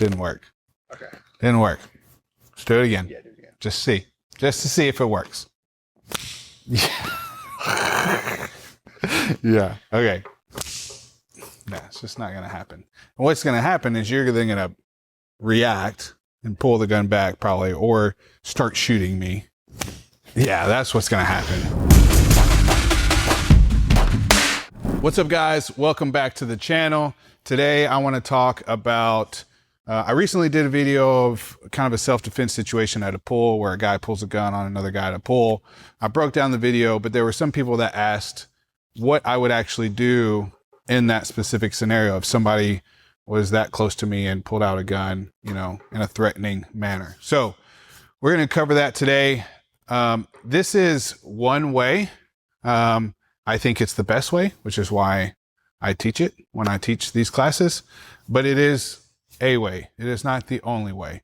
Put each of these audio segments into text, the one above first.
Didn't work. Okay. Didn't work. Let's do it again. Yeah, do it again. Just to see if it works. Yeah. Yeah. Okay. No, it's just not going to happen. And what's going to happen is you're then going to react and pull the gun back probably, or start shooting me. Yeah, that's what's going to happen. What's up, guys? Welcome back to the channel. Today, I want to talk about, I recently did a video of kind of a self-defense situation at a pool where a guy pulls a gun on another guy at a pool. I broke down the video, but there were some people that asked what I would actually do in that specific scenario if somebody was that close to me and pulled out a gun, you know, in a threatening manner. So we're going to cover that today. This is one way. I think it's the best way, which is why I teach it when I teach these classes, but it is a way. It is not the only way.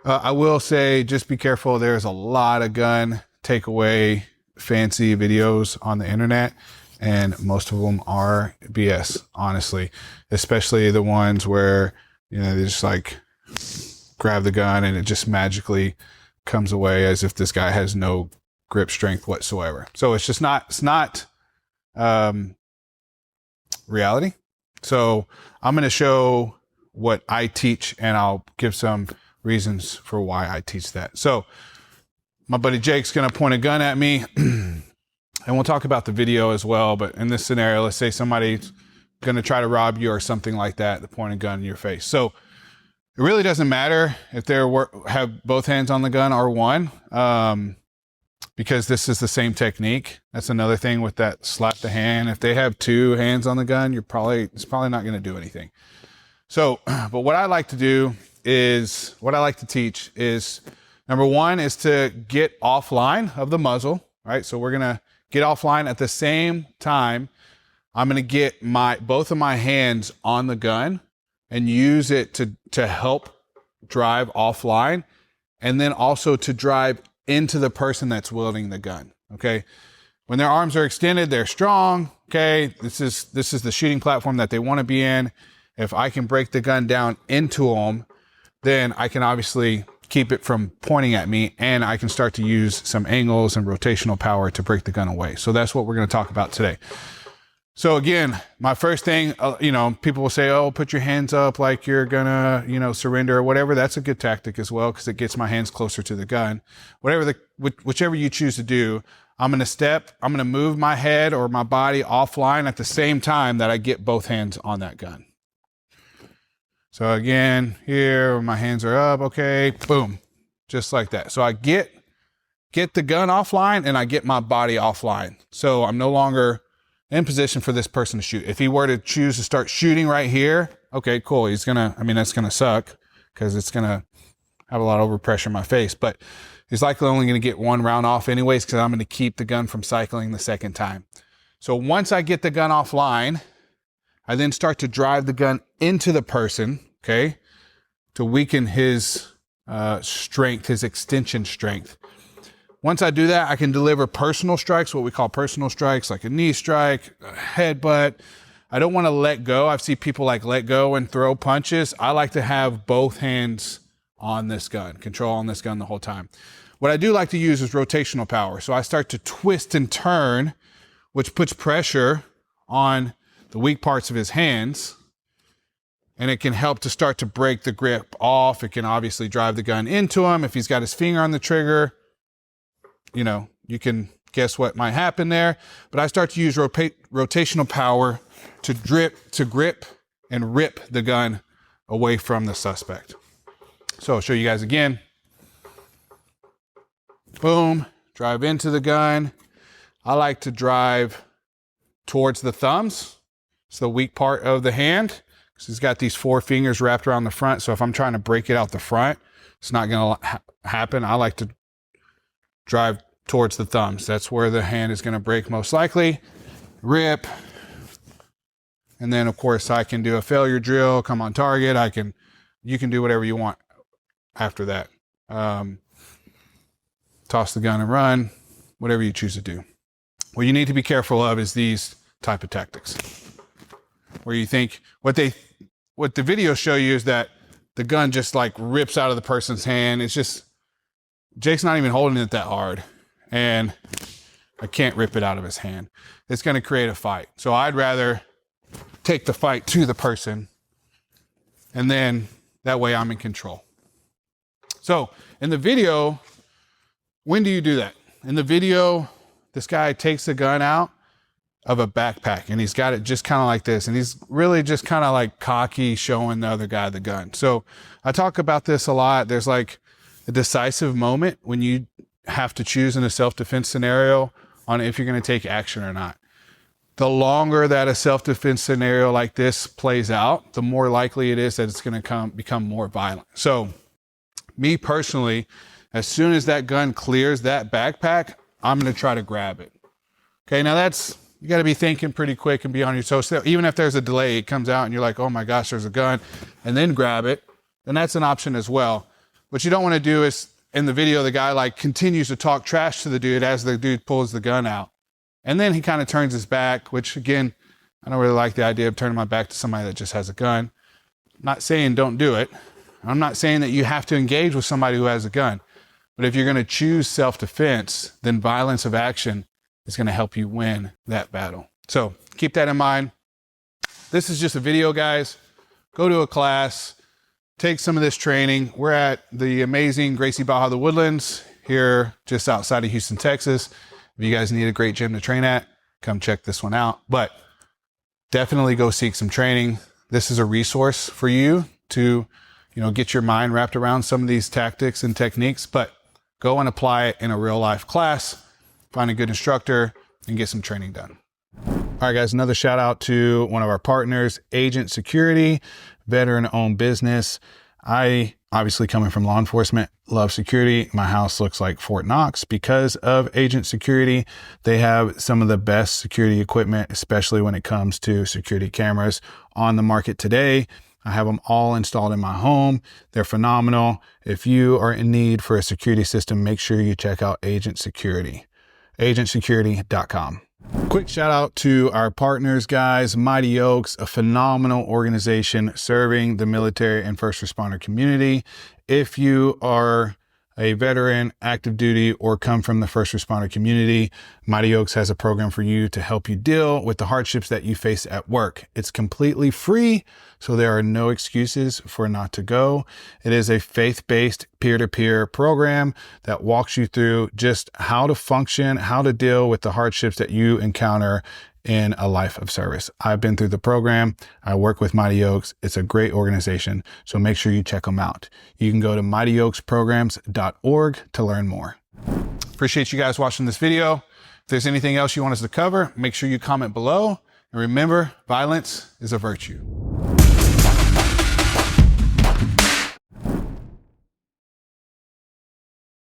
I will say, just be careful. There's a lot of gun takeaway fancy videos on the internet, and most of them are BS, honestly, especially the ones where, you know, they just like grab the gun and it just magically comes away as if this guy has no grip strength whatsoever. So it's just not, reality. So I'm going to show what I teach, and I'll give some reasons for why I teach that. So my buddy Jake's going to point a gun at me and we'll talk about the video as well. But in this scenario, let's say somebody's going to try to rob you or something like that, to point a gun in your face. So it really doesn't matter if they have both hands on the gun or one, because this is the same technique. That's another thing with that slap the hand. If they have two hands on the gun, it's probably not going to do anything. So, but what I like to do is, what I like to teach is, number one is to get offline of the muzzle, right? So we're going to get offline at the same time. I'm going to get both of my hands on the gun and use it to help drive offline, and then also to drive into the person that's wielding the gun. Okay. When their arms are extended, they're strong. Okay. This is the shooting platform that they want to be in. If I can break the gun down into them, then I can obviously keep it from pointing at me, and I can start to use some angles and rotational power to break the gun away. So that's what we're going to talk about today. So again, my first thing, you know, people will say, oh, put your hands up like you're gonna, you know, surrender or whatever. That's a good tactic as well, because it gets my hands closer to the gun. Whichever you choose to do, I'm going to move my head or my body offline at the same time that I get both hands on that gun. So again, here, my hands are up. Okay, boom, just like that. So I get the gun offline and I get my body offline. So I'm no longer in position for this person to shoot. If he were to choose to start shooting right here, okay, cool. That's gonna suck because it's gonna have a lot of overpressure in my face, but he's likely only gonna get one round off anyways, because I'm gonna keep the gun from cycling the second time. So once I get the gun offline, I then start to drive the gun into the person, okay, to weaken his strength, his extension strength. Once I do that, I can deliver personal strikes, what we call personal strikes, like a knee strike, a headbutt. I don't want to let go. I've seen people like let go and throw punches. I like to have both hands on this gun, control on this gun the whole time. What I do like to use is rotational power. So I start to twist and turn, which puts pressure on the weak parts of his hands, and it can help to start to break the grip off. It can obviously drive the gun into him. If he's got his finger on the trigger, you know, you can guess what might happen there. But I start to use rotational power to grip and rip the gun away from the suspect. So I'll show you guys again. Boom, drive into the gun. I like to drive towards the thumbs. It's the weak part of the hand, because he's got these four fingers wrapped around the front. So if I'm trying to break it out the front, it's not going to happen. I like to drive towards the thumbs. That's where the hand is going to break most likely. Rip. And then of course I can do a failure drill, come on target. You can do whatever you want after that. Toss the gun and run, whatever you choose to do. What you need to be careful of is these type of tactics, where you think what the videos show you is that the gun just like rips out of the person's hand. It's just, Jake's not even holding it that hard, and I can't rip it out of his hand. It's going to create a fight. So I'd rather take the fight to the person, and then that way I'm in control. So in the video, when do you do that? In the video, this guy takes the gun out of a backpack, and he's got it just kind of like this. And he's really just kind of like cocky, showing the other guy the gun. So I talk about this a lot. There's like a decisive moment when you have to choose in a self-defense scenario on if you're going to take action or not. The longer that a self-defense scenario like this plays out, the more likely it is that it's going to become more violent. So me personally, as soon as that gun clears that backpack, I'm going to try to grab it. Okay, now you got to be thinking pretty quick and be on your toes. So even if there's a delay, it comes out and you're like, oh my gosh, there's a gun, and then grab it, then that's an option as well. What you don't want to do is, in the video, the guy like continues to talk trash to the dude as the dude pulls the gun out. And then he kind of turns his back, which again, I don't really like the idea of turning my back to somebody that just has a gun. I'm not saying don't do it. I'm not saying that you have to engage with somebody who has a gun. But if you're going to choose self-defense, then violence of action is going to help you win that battle. So keep that in mind. This is just a video, guys. Go to a class, take some of this training. We're at the amazing Gracie Baja the Woodlands here just outside of Houston, Texas. If you guys need a great gym to train at, come check this one out. But definitely go seek some training. This is a resource for you to, get your mind wrapped around some of these tactics and techniques, but go and apply it in a real life class, find a good instructor, and get some training done. All right, guys, another shout out to one of our partners, Agent Security, veteran-owned business. I, obviously coming from law enforcement, love security. My house looks like Fort Knox because of Agent Security. They have some of the best security equipment, especially when it comes to security cameras on the market today. I have them all installed in my home. They're phenomenal. If you are in need for a security system, make sure you check out Agent Security, agentsecurity.com. Quick shout out to our partners, guys. Mighty Oaks, a phenomenal organization serving the military and first responder community. If you are a veteran, active duty, or come from the first responder community, Mighty Oaks has a program for you to help you deal with the hardships that you face at work. It's completely free, so there are no excuses for not to go. It is a faith-based peer-to-peer program that walks you through just how to function, how to deal with the hardships that you encounter in a life of service. I've been through the program. I work with Mighty Oaks. It's a great organization, so make sure you check them out. You can go to mightyoaksprograms.org to learn more. Appreciate you guys watching this video. If there's anything else you want us to cover, make sure you comment below. And remember, violence is a virtue.